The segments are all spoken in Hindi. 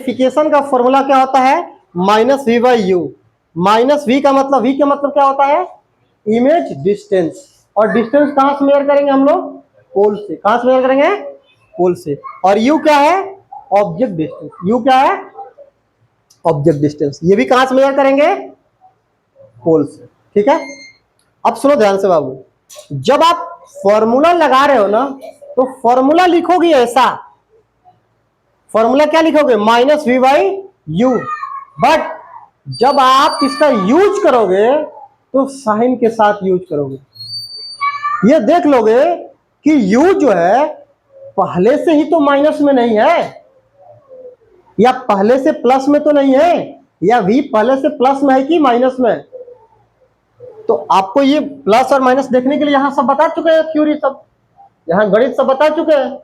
मैग्नीफिकेशन का फॉर्मूला क्या होता है? Minus v by u. Minus v का मतलब क्या होता है? Image distance. और डिस्टेंस कहां से मेजर करेंगे हम लोग? पोल से। कहां से मेजर करेंगे? पोल से। और यू क्या है? Object distance. यू क्या है? Object distance. ये भी कहां से मेजर करेंगे? पोल से। ठीक है, अब सुनो ध्यान से बाबू, जब आप फॉर्मूला लगा रहे हो ना, तो फॉर्मूला लिखोगे ऐसा। फॉर्मूला क्या लिखोगे? Minus v by u. But जब आप इसका यूज करोगे तो साइन के साथ यूज करोगे। ये देख लोगे कि यू जो है पहले से ही तो माइनस में नहीं है, या पहले से प्लस में तो नहीं है, या वी पहले से प्लस में है कि माइनस में। तो आपको ये प्लस और माइनस देखने के लिए यहां सब बता चुके हैं, थ्योरी सब, यहां गणित सब बता चुके हैं।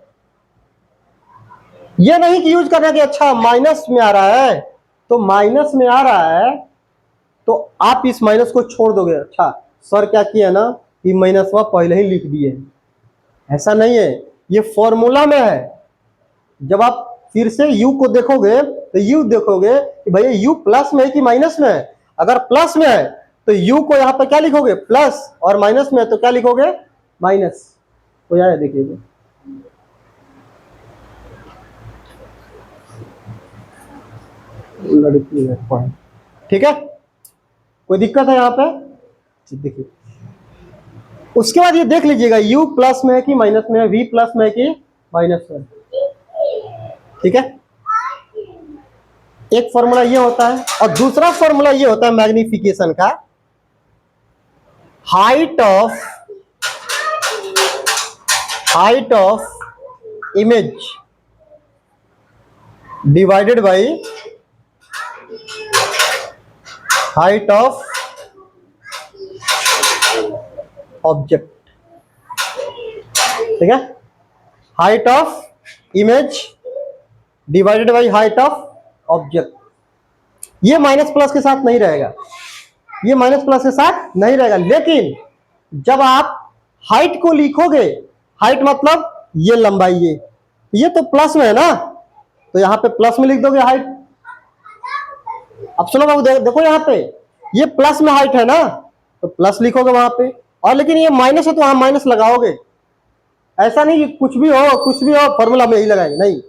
ये नहीं कि यूज करना कि अच्छा माइनस में आ रहा है, तो माइनस में आ रहा है तो आप इस माइनस को छोड़ दोगे। अच्छा सर क्या किया ना कि माइनस वह पहले ही लिख दिए, ऐसा नहीं है, ये फॉर्मूला में है। जब आप फिर से u को देखोगे तो u देखोगे कि भैया u प्लस में है कि माइनस में है। अगर प्लस में है तो u को यहां पर क्या लिखोगे? प्लस। और माइनस में है तो क्या लिखोगे? माइनस। तो यार देखिए, लड़की है, ठीक है, कोई दिक्कत है यहाँ पे? देखिए उसके बाद ये देख लीजिएगा u प्लस में है कि माइनस में है, v प्लस में है कि माइनस में। ठीक है, एक फॉर्मूला ये होता है, और दूसरा फॉर्मूला ये होता है मैग्नीफिकेशन का, height of image divided by height of object. ठीक है, height of image divided by height of object. ये माइनस प्लस के साथ नहीं रहेगा, ये माइनस प्लस के साथ नहीं रहेगा, लेकिन जब आप हाइट को लिखोगे, हाइट मतलब ये लंबाई, ये तो प्लस में है ना, तो यहां पे प्लस में लिख दोगे हाइट। अब सुनो बाबू, देखो यहां पे ये प्लस में हाइट है ना, तो प्लस लिखोगे वहां पे, और लेकिन ये माइनस है तो वहां माइनस लगाओगे। ऐसा नहीं कि कुछ भी हो फॉर्मूला में ही लगाएंगे, नहीं,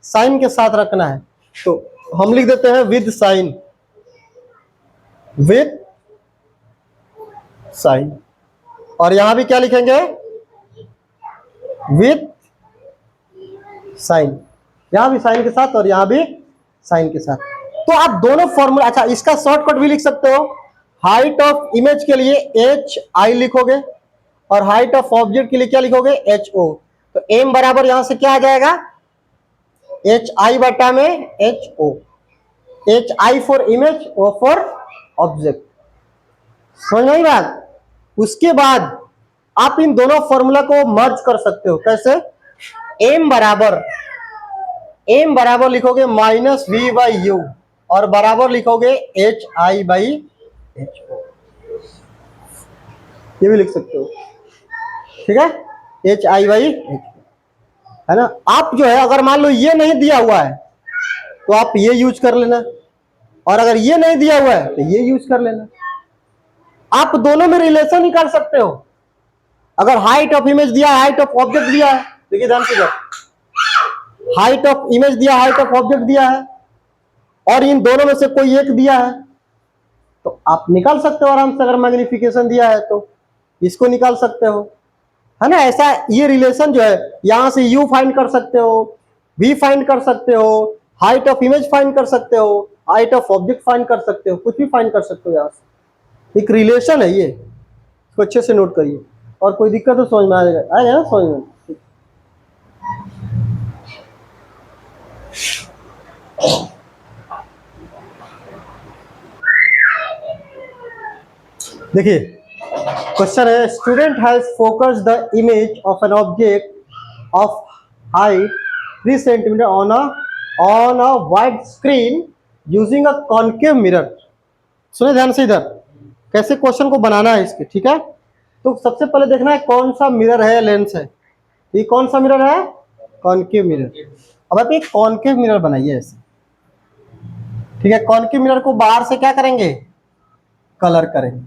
साइन के साथ रखना है। तो हम लिख देते हैं विद साइन, विद साइन। और यहां भी क्या लिखेंगे? With sign. यहां भी साइन के साथ और यहां भी साइन के साथ। तो आप दोनों फॉर्मूला, अच्छा इसका शॉर्टकट भी लिख सकते हो। हाइट ऑफ इमेज के लिए एच आई लिखोगे, और हाइट ऑफ ऑब्जेक्ट के लिए क्या लिखोगे? H o. तो एम बराबर यहां से क्या आ जाएगा? एच आई बटा में h o. H i for image, o for object. समझ में आई बात? उसके बाद आप इन दोनों फॉर्मूला को मर्ज कर सकते हो। कैसे? एम बराबर लिखोगे माइनस वी बाई यू, और बराबर लिखोगे h i by h o. ये भी लिख सकते हो, ठीक है, h i by h o, है ना। आप जो है अगर मान लो ये नहीं दिया हुआ है तो आप ये यूज कर लेना, और अगर ये नहीं दिया हुआ है तो ये यूज कर लेना। आप दोनों में रिलेशन निकाल सकते हो। अगर हाइट ऑफ इमेज दिया है, हाइट ऑफ ऑब्जेक्ट दिया है, देखिए ध्यान से, हाइट ऑफ इमेज दिया, हाइट ऑफ ऑब्जेक्ट दिया है, और इन दोनों में से कोई एक दिया है, तो आप निकाल सकते हो आराम से। अगर मैग्नीफिकेशन दिया है तो इसको निकाल सकते हो, है ना। ऐसा ये रिलेशन जो है, यहां से u फाइंड कर सकते हो, v फाइंड कर सकते हो, हाइट ऑफ इमेज फाइंड कर सकते हो, हाइट ऑफ ऑब्जेक्ट फाइंड कर सकते हो, कुछ भी फाइंड कर सकते हो। यहां से एक रिलेशन है ये, इसको अच्छे से नोट करिए। और कोई दिक्कत तो समझ में आएगा ना, समझ में। देखिए क्वेश्चन है, student has focused the image of an object of height 3 centimetre on a wide screen using a concave mirror. सुने ध्यान से इधर कैसे क्वेश्चन को बनाना है इसके, ठीक है। तो सबसे पहले देखना है कौन सा मिरर है, लेंस है। ये कौन सा मिरर है? Concave mirror. अब आप एक कॉन्केव मिरर बनाइए ऐसे, ठीक है, कॉन्केव मिरर को बाहर से क्या करेंगे, कलर करेंगे।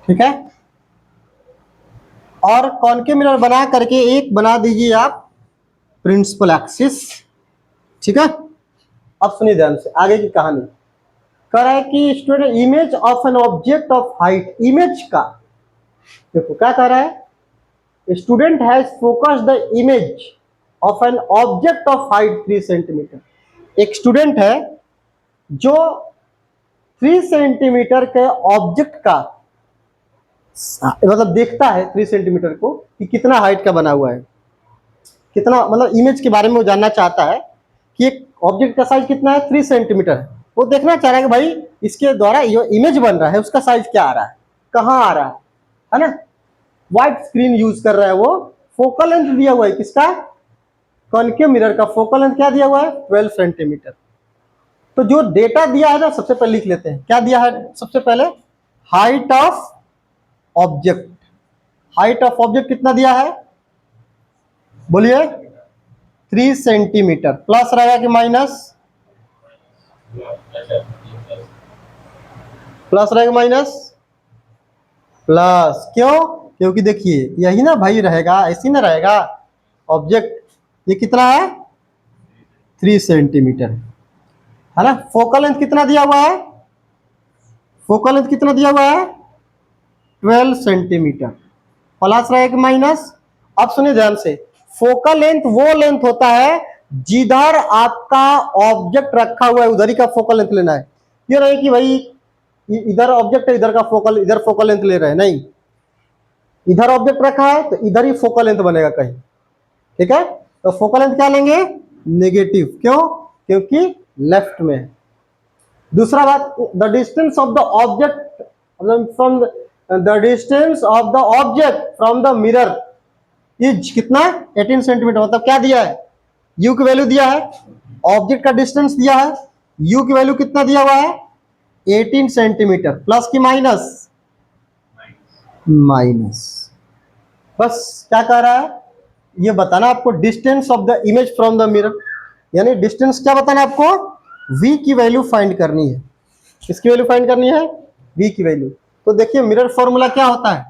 ठीक है, और कॉन्केव मिरर बना करके एक बना दीजिए आप प्रिंसिपल एक्सिस। ठीक है, अब सुनिए ध्यान से आगे की कहानी। कह रहा है कि student image of an object of height, image का देखो क्या कह रहा है, student has focused the image of an object of height 3 centimetre. एक स्टूडेंट है जो 3 सेंटीमीटर के ऑब्जेक्ट का मतलब देखता है 3 सेंटीमीटर को कि कितना हाइट का बना हुआ है, कितना मतलब इमेज के बारे में वो जानना चाहता है कि एक ऑब्जेक्ट का साइज कितना है, 3 सेंटीमीटर है। वो देखना चाह रहा है कि भाई इसके द्वारा जो इमेज बन रहा है उसका साइज क्या आ रहा है, कहाँ आ रहा है ना। वाइट स्क्रीन यूज कर रहा है वो। फोकल लेंथ दिया हुआ है किसका, कॉन्केव मिरर का फोकल लेंथ क्या दिया हुआ है, 12 सेंटीमीटर। तो जो डेटा दिया है ना सबसे पहले लिख लेते हैं, क्या दिया है सबसे पहले, height of object. Height of object कितना दिया है, बोलिए 3 सेंटीमीटर। प्लस रहेगा कि माइनस, प्लस रहेगा माइनस, प्लस। क्यों, क्योंकि देखिए यही ना भाई रहेगा, ऐसी ना रहेगा ऑब्जेक्ट। ये कितना है, 3 सेंटीमीटर है ना। फोकल लेंथ कितना दिया हुआ है, फोकल लेंथ कितना दिया हुआ है, 12 सेंटीमीटर। प्लस रहेगा कि माइनस। अब सुनिए ध्यान से, फोकल लेंथ वो लेंथ होता है जिधर आपका ऑब्जेक्ट रखा हुआ है उधर ही का फोकल लेंथ लेना है। ये नहीं कि भाई इधर ऑब्जेक्ट है इधर का फोकल, इधर फोकल लेंथ ले रहे हैं, नहीं। इधर ऑब्जेक्ट रखा है तो इधर ही फोकल लेंथ बनेगा कहीं। ठीक है, तो फोकल लेंथ क्या लेंगे, नेगेटिव। क्यों, क्योंकि लेफ्ट में है। दूसरा बात, the distance of the object from the distance of the object from the mirror is कितना, 18 सेंटीमीटर। मतलब क्या दिया है, यू की वैल्यू दिया है, ऑब्जेक्ट का डिस्टेंस दिया है, यू की वैल्यू कितना दिया हुआ है, 18 सेंटीमीटर। प्लस की माइनस, माइनस। बस क्या कह रहा है, ये बताना आपको distance of the image from the mirror, यानी डिस्टेंस क्या बताना आपको, v की वैल्यू फाइंड करनी है। किसकी वैल्यू फाइंड करनी है, v की वैल्यू। तो देखिए मिरर फॉर्मूला क्या होता है,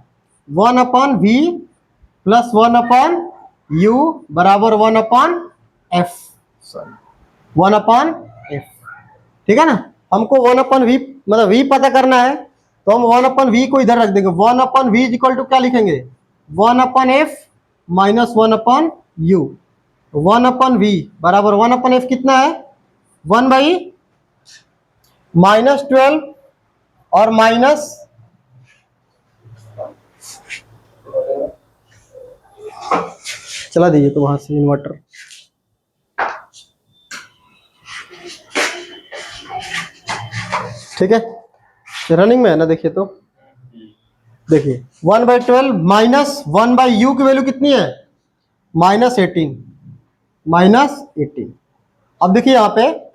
1/v प्लस 1/u बराबर 1/f, सॉरी 1/f। ठीक है ना, हमको 1/v मतलब v पता करना है तो हम 1/v को इधर रख देंगे। 1/v इज इक्वल टू क्या लिखेंगे, 1/f माइनस 1/u। 1/v बराबर 1/f कितना है, 1/-12 और माइनस चला दीजिए तो वहां से इन्वर्टर। ठीक है, रनिंग में है ना, देखिए तो देखिए 1/12 माइनस 1/u की वैल्यू कितनी है, -18, -18। अब देखिए यहाँ पे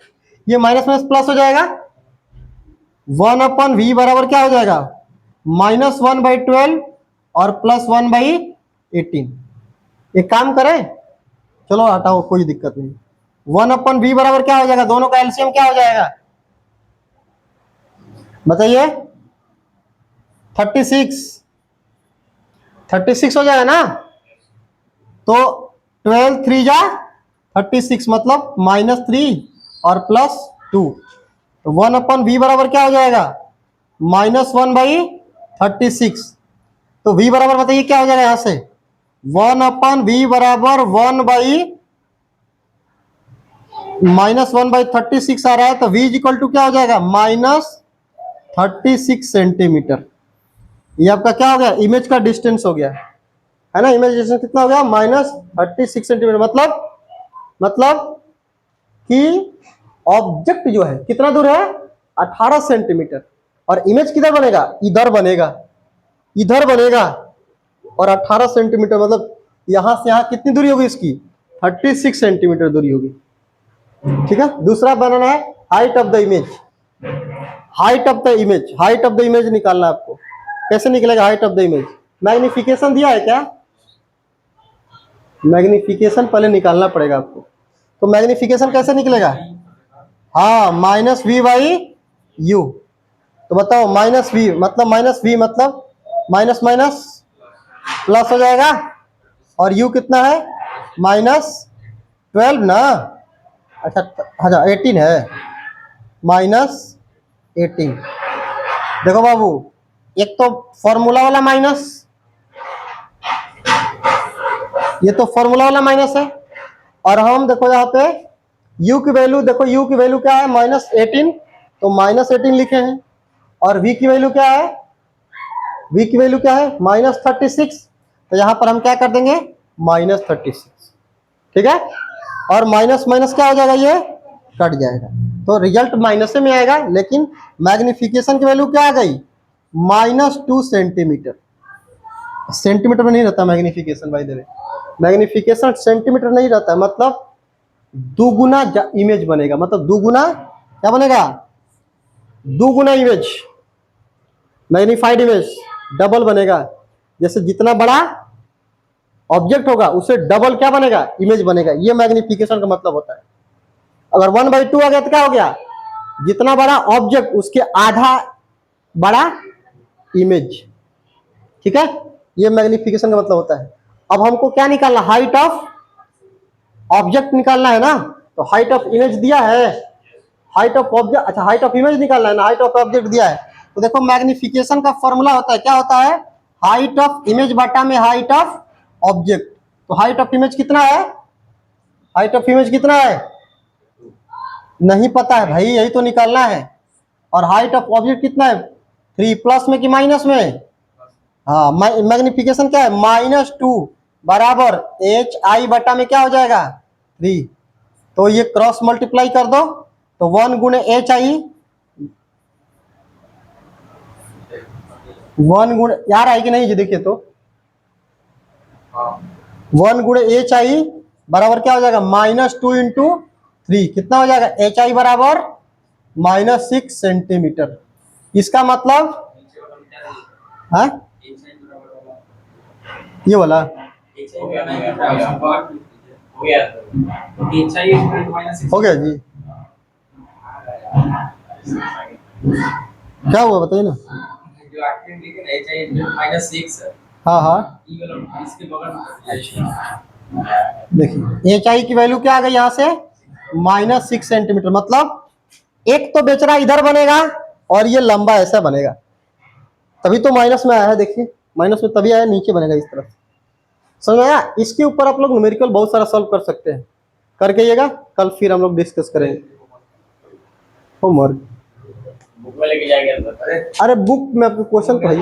ये माइनस माइनस प्लस हो जाएगा, 1/v बराबर क्या हो जाएगा, -1/12 और प्लस 1/18। एक काम करें, चलो हटाओ कोई दिक्कत नहीं। 1/v बराबर क्या हो जाएगा, दोनों का एलसीएम क्या हो जाएगा बताइए, 36 हो जाएगा ना। तो 12 3 जा 36 मतलब -3 और +2। तो 1/v बराबर क्या हो जाएगा, -1/36। तो v बराबर बताइए क्या हो जाएगा यहां से, 1/v बराबर 1/36 आ रहा है। तो v इज इक्वल टू क्या हो जाएगा, -36 सेंटीमीटर। ये आपका क्या हो गया, इमेज का डिस्टेंस हो गया है ना। इमेज डिस्टेंस कितना हो गया, -36 सेंटीमीटर। मतलब कि ऑब्जेक्ट जो है कितना दूर है, 18 सेंटीमीटर। और इमेज किधर बनेगा, इधर बनेगा, इधर बनेगा। और 18 सेंटीमीटर मतलब यहां से यहां कितनी दूरी होगी इसकी, 36 सेंटीमीटर दूरी होगी। ठीक है, दूसरा बनाना है height of the image. Height of the image, height of the image निकालना है आपको। कैसे निकलेगा height of the image, magnification दिया है क्या, मैग्निफिकेशन पहले निकालना पड़ेगा आपको। तो मैग्निफिकेशन कैसे निकलेगा, हाँ माइनस वी बाई यू। तो बताओ माइनस वी मतलब माइनस माइनस प्लस हो जाएगा, और यू कितना है -12 ना। अच्छा अच्छा 18 है, -18। देखो बाबू, एक तो फॉर्मूला वाला माइनस, ये तो फॉर्मूला वाला माइनस है, और हम देखो यहाँ पे u की वैल्यू देखो, u की वैल्यू क्या है -18, तो -18 लिखे हैं। और v की वैल्यू क्या है, v की वैल्यू क्या है -36, तो यहाँ पर हम क्या कर देंगे -36, ठीक है। और माइनस माइनस क्या हो जाएगा, ये कट जाएगा, तो रिजल्ट माइनस में आएगा। लेकिन मैग्निफिकेशन की वैल्यू क्या आ गई -2 सेंटीमीटर। सेंटीमीटर में नहीं रहता मैग्निफिकेशन, भाई देवे मैग्निफिकेशन सेंटीमीटर नहीं रहता, मतलब दुगुना इमेज बनेगा, मतलब दुगुना क्या बनेगा, दुगुना इमेज, मैग्नीफाइड इमेज डबल बनेगा। जैसे जितना बड़ा ऑब्जेक्ट होगा उससे डबल क्या बनेगा, इमेज बनेगा। ये मैग्निफिकेशन का मतलब होता है। अगर 1/2 आ गया तो क्या हो गया, जितना बड़ा ऑब्जेक्ट उसके आधा बड़ा इमेज, ठीक है। ये मैग्निफिकेशन का मतलब होता है। अब हमको क्या निकालना, हाइट ऑफ ऑब्जेक्ट निकालना है ना, तो हाइट ऑफ इमेज दिया है, हाइट ऑफ ऑब्जेक्ट, अच्छा हाइट ऑफ इमेज निकालना है ना, हाइट ऑफ ऑब्जेक्ट दिया है। तो देखो मैग्निफिकेशन का फॉर्मूला होता है, क्या होता है, हाइट ऑफ इमेज बटा में हाइट ऑफ ऑब्जेक्ट। तो हाइट ऑफ इमेज कितना है, हाइट ऑफ इमेज कितना है, नहीं पता है भाई, यही तो निकालना है। और हाइट ऑफ ऑब्जेक्ट कितना है, 3 प्लस में कि माइनस में, हाँ मैग्निफिकेशन क्या है -2 बराबर HI बटा में क्या हो जाएगा 3। तो ये क्रॉस मल्टीप्लाई कर दो, तो 1 गुणे HI, 1 गुणे यार आई कि नहीं जी, देखिए तो 1 गुणे HI बराबर क्या हो जाएगा -2 इंटू 3, कितना हो जाएगा HI बराबर -6 सेंटीमीटर। इसका मतलब है ये वाला हो गया जी, क्या हुआ बताइए ना। हाँ हाँ देखिए HI की वैल्यू क्या आ गई यहाँ से -6 सेंटीमीटर, मतलब एक तो बेचरा इधर बनेगा और ये लंबा ऐसा बनेगा, तभी तो माइनस में आया है। देखिए माइनस में तभी आया, नीचे बनेगा इस तरफ, समझ में आया। इसके ऊपर आप लोग न्यूमेरिकल बहुत सारा सॉल्व कर सकते हैं, करके आइएगा, कल फिर हम लोग डिस्कस करेंगे होमवर्क। बुक में लेके जाएंगे, अरे बुक में आपको क्वेश्चन तो है।